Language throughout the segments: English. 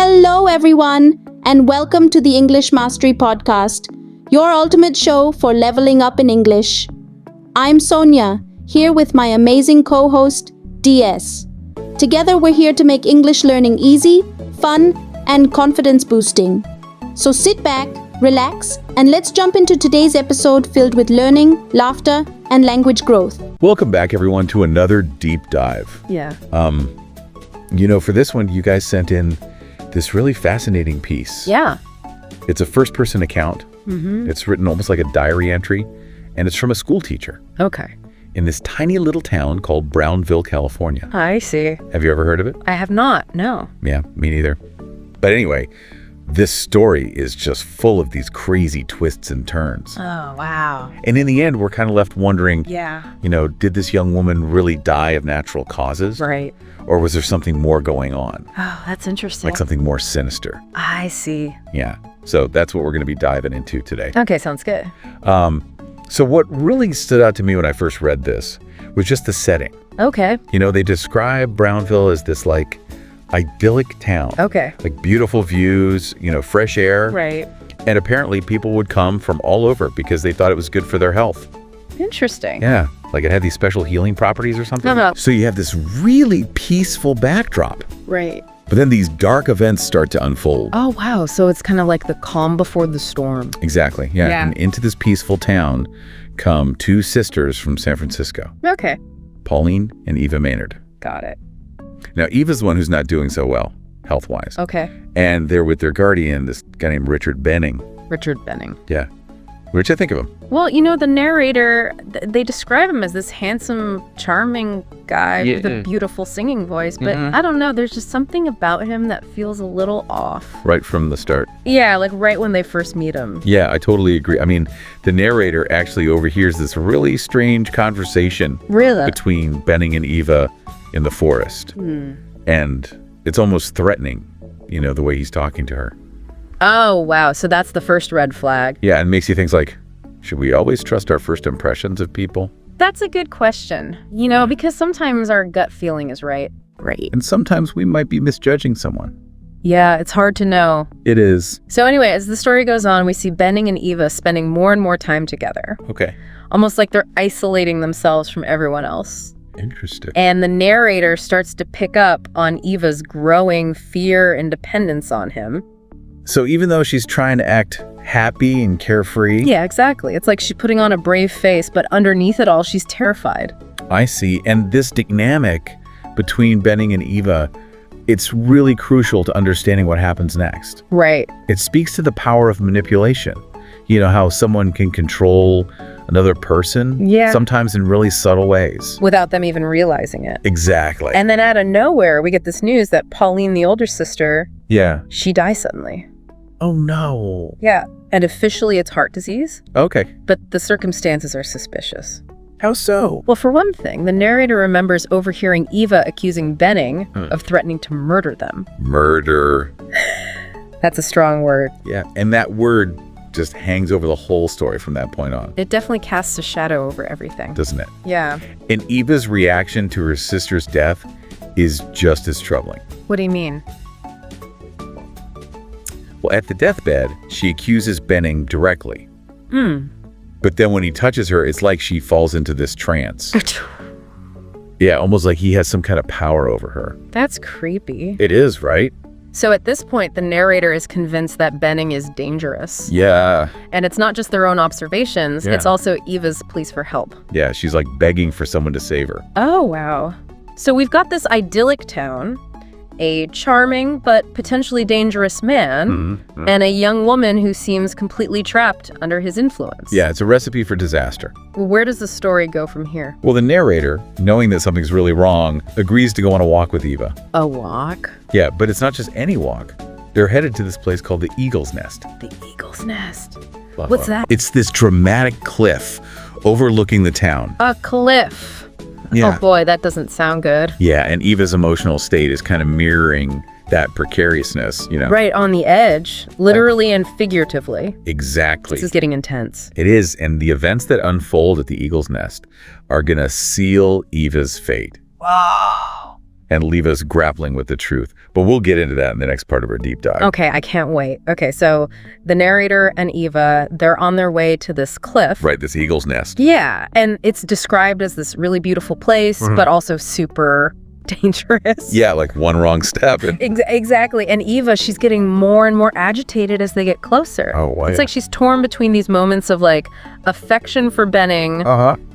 Hello, everyone, and welcome to the English Mastery Podcast, your ultimate show for leveling up in English. I'm Sonia, here with my amazing co-host, DS. Together, we're here to make English learning easy, fun, and confidence-boosting. So sit back, relax, and let's jump into today's episode filled with learning, laughter, and language growth. Welcome back, everyone, to another deep dive. Yeah. For this one, you guys sent in this really fascinating piece. Yeah. It's a first-person account. Mm-hmm. It's written almost like a diary entry, and it's from a school teacher Okay. in this tiny little town called Brownville, California. I see. Have you ever heard of it? I have not, no. Yeah, me neither. But anyway, this story is just full of these crazy twists and turns. Oh, wow. And in the end, we're kind of left wondering, Yeah. did this young woman really die of natural causes? Right. Or was there something more going on? Oh, that's interesting. Like something more sinister? I see. Yeah. So that's what we're going to be diving into today. Okay, sounds good. So what really stood out to me when I first read this was just the setting. Okay. They describe Brownville as this like idyllic town. Okay. Like beautiful views, fresh air. Right. And apparently people would come from all over because they thought it was good for their health. Interesting. Yeah. Like it had these special healing properties or something. Uh-huh. So you have this really peaceful backdrop. Right. But then these dark events start to unfold. Oh, wow. So it's kind of like the calm before the storm. Exactly. Yeah. Yeah. And into this peaceful town come two sisters from San Francisco, Okay. Pauline and Eva Maynard. Got it. Now, Eva's the one who's not doing so well, health-wise. Okay. And they're with their guardian, this guy named Richard Benning. Richard Benning. Yeah. What did you think of him? Well, the narrator, they describe him as this handsome, charming guy with a beautiful singing voice. But I don't know, there's just something about him that feels a little off. Right from the start. Yeah, like right when they first meet him. Yeah, I totally agree. I mean, the narrator actually overhears this really strange conversation Really? between Benning and Eva in the forest. And it's almost threatening, the way he's talking to her. Oh, wow. So that's the first red flag. Yeah, and makes you think like, should we always trust our first impressions of people? That's a good question. Because sometimes our gut feeling is right. Right. And sometimes we might be misjudging someone. Yeah, it's hard to know. It is. So anyway, as the story goes on, we see Benning and Eva spending more and more time together. Okay. Almost like they're isolating themselves from everyone else. Interesting. And the narrator starts to pick up on Eva's growing fear and dependence on him. So even though she's trying to act happy and carefree. Yeah, exactly. It's like she's putting on a brave face, but underneath it all, she's terrified. I see. And this dynamic between Benning and Eva, it's really crucial to understanding what happens next. Right. It speaks to the power of manipulation. How someone can control another person, sometimes in really subtle ways. Without them even realizing it. Exactly. And then out of nowhere, we get this news that Pauline, the older sister, she dies suddenly. Oh, no. Yeah. And officially it's heart disease, Okay. but the circumstances are suspicious. How so? Well, for one thing, the narrator remembers overhearing Eva accusing Benning of threatening to murder them. Murder. That's a strong word. Yeah. And that word just hangs over the whole story from that point on. It definitely casts a shadow over everything. Doesn't it? Yeah. And Eva's reaction to her sister's death is just as troubling. What do you mean? Well, at the deathbed, she accuses Benning directly. But then when he touches her, it's like she falls into this trance. Yeah, almost like he has some kind of power over her. That's creepy. It is, right? So at this point, the narrator is convinced that Benning is dangerous. Yeah. And it's not just their own observations, it's also Eva's pleas for help. Yeah, she's like begging for someone to save her. Oh, wow. So we've got this idyllic town, a charming but potentially dangerous man, and a young woman who seems completely trapped under his influence. Yeah, it's a recipe for disaster. Well, where does the story go from here? Well, the narrator, knowing that something's really wrong, agrees to go on a walk with Eva. A walk? Yeah, but it's not just any walk. They're headed to this place called the Eagle's Nest. The Eagle's Nest. What's that? It's this dramatic cliff overlooking the town. A cliff. Yeah. Oh boy, that doesn't sound good. Yeah, and Eva's emotional state is kind of mirroring that precariousness, Right on the edge, literally and figuratively. Exactly. This is getting intense. It is, and the events that unfold at the Eagle's Nest are going to seal Eva's fate. Wow. and leave us grappling with the truth. But we'll get into that in the next part of our deep dive. Okay, I can't wait. Okay, so the narrator and Eva, they're on their way to this cliff. Right, this eagle's nest. Yeah, and it's described as this really beautiful place, but also super dangerous. Yeah, like one wrong step. And Exactly. And Eva, she's getting more and more agitated as they get closer. Oh, wow. It's like she's torn between these moments of like affection for Benning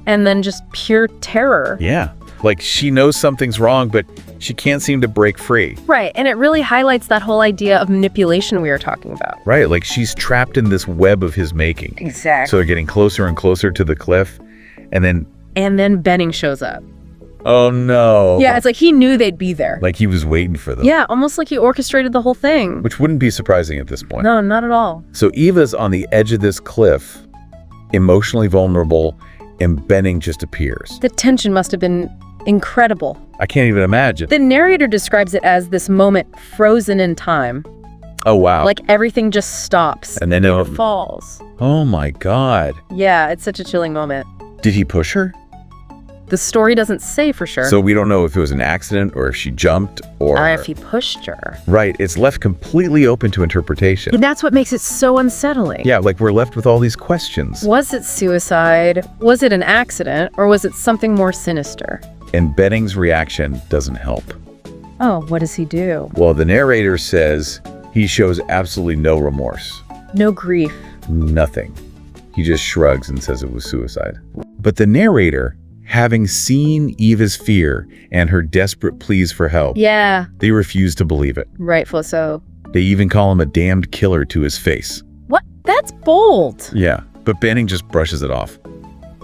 and then just pure terror. Yeah, like she knows something's wrong, but she can't seem to break free. Right. And it really highlights that whole idea of manipulation we were talking about. Right, like she's trapped in this web of his making. Exactly. So they're getting closer and closer to the cliff, and then Benning shows up. oh no. Yeah, it's like he knew they'd be there. Like he was waiting for them. Yeah, almost like he orchestrated the whole thing. Which wouldn't be surprising at this point. No, not at all. So Eva's on the edge of this cliff, emotionally vulnerable, and Benning just appears. The tension must have been incredible. I can't even imagine. The narrator describes it as this moment frozen in time. Oh, wow. Like everything just stops. And then it falls. Oh my God. Yeah, it's such a chilling moment. Did he push her? The story doesn't say for sure. So we don't know if it was an accident or if she jumped or... if he pushed her. Right, it's left completely open to interpretation. And that's what makes it so unsettling. Yeah, like we're left with all these questions. Was it suicide? Was it an accident? Or was it something more sinister? And Benning's reaction doesn't help. Oh, what does he do? Well, the narrator says he shows absolutely no remorse. No grief. Nothing. He just shrugs and says it was suicide. But the narrator, having seen Eva's fear and her desperate pleas for help, Yeah, they refuse to believe it. rightful so. They even call him a damned killer to his face. What? That's bold. Yeah, but Benning just brushes it off.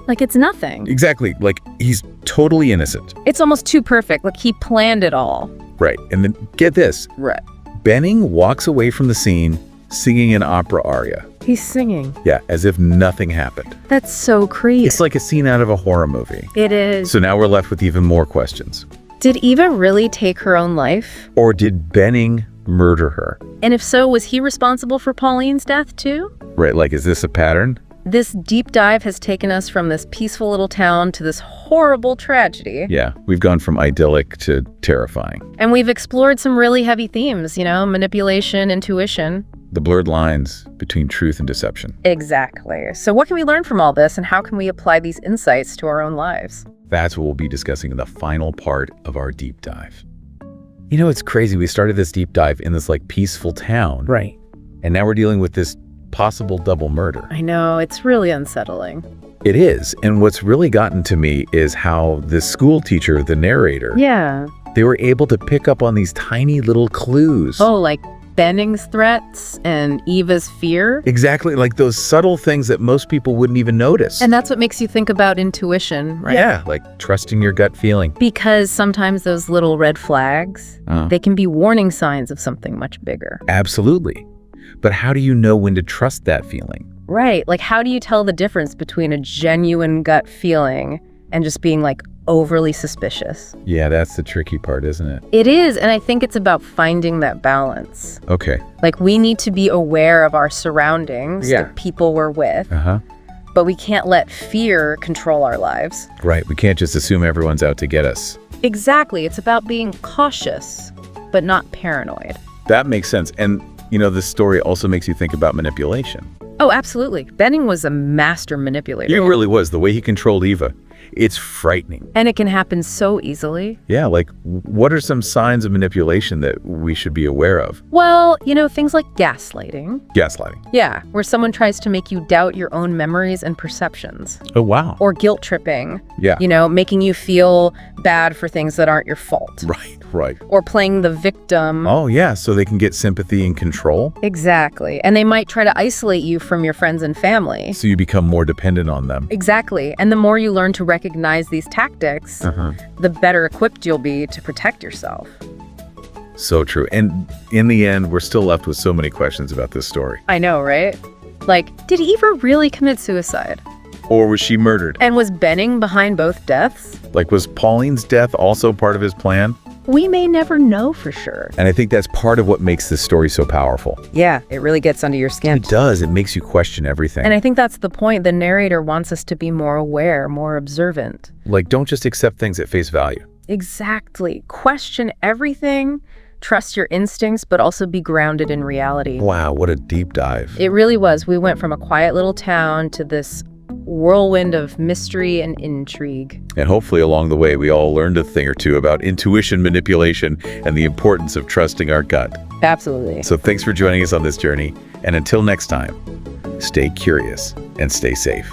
Like it's nothing. Exactly, like he's totally innocent. It's almost too perfect. Like he planned it all. Right, and then get this. Right. Benning walks away from the scene singing an opera aria. He's singing. Yeah, as if nothing happened. That's so creepy. It's like a scene out of a horror movie. It is. So now we're left with even more questions. Did Eva really take her own life? Or did Benning murder her? And if so, was he responsible for Pauline's death too? Right, like is this a pattern? This deep dive has taken us from this peaceful little town to this horrible tragedy. Yeah, we've gone from idyllic to terrifying. And we've explored some really heavy themes, manipulation, intuition. The blurred lines between truth and deception. Exactly. So what can we learn from all this and how can we apply these insights to our own lives? That's what we'll be discussing in the final part of our deep dive. It's crazy. We started this deep dive in this peaceful town. Right. And now we're dealing with this possible double murder. I know, it's really unsettling. It is. And what's really gotten to me is how this school teacher, the narrator, Yeah. they were able to pick up on these tiny little clues. Oh, like Benning's threats and Eva's fear. Exactly, like those subtle things that most people wouldn't even notice. And that's what makes you think about intuition, right? Yeah, like trusting your gut feeling. Because sometimes those little red flags, they can be warning signs of something much bigger. Absolutely. But how do you know when to trust that feeling? Right. Like, how do you tell the difference between a genuine gut feeling and just being overly suspicious? Yeah, that's the tricky part, isn't it? It is. And I think it's about finding that balance. Okay. We need to be aware of our surroundings, the people we're with, but we can't let fear control our lives. Right. We can't just assume everyone's out to get us. Exactly. It's about being cautious, but not paranoid. That makes sense. And, this story also makes you think about manipulation. Oh, absolutely. Benning was a master manipulator. He really was. The way he controlled Eva. It's frightening. And it can happen so easily. Yeah, what are some signs of manipulation that we should be aware of? Well, things like gaslighting. Gaslighting. Yeah, where someone tries to make you doubt your own memories and perceptions. Oh, wow. Or guilt tripping. Yeah. Making you feel bad for things that aren't your fault. Right. Or playing the victim. Oh, yeah, so they can get sympathy and control. Exactly. And they might try to isolate you from your friends and family. So you become more dependent on them. Exactly. And the more you learn to recognize these tactics, the better equipped you'll be to protect yourself. So true. And in the end, we're still left with so many questions about this story. I know, right? Did Eva really commit suicide? Or was she murdered? And was Benning behind both deaths? Was Pauline's death also part of his plan? We may never know for sure. And I think that's part of what makes this story so powerful. Yeah, it really gets under your skin. It does. It makes you question everything. And I think that's the point. The narrator wants us to be more aware, more observant. Don't just accept things at face value. Exactly. Question everything, trust your instincts, but also be grounded in reality. Wow, what a deep dive. It really was. We went from a quiet little town to this whirlwind of mystery and intrigue. And hopefully along the way, we all learned a thing or two about intuition, manipulation, and the importance of trusting our gut. Absolutely. So thanks for joining us on this journey. And until next time, stay curious and stay safe.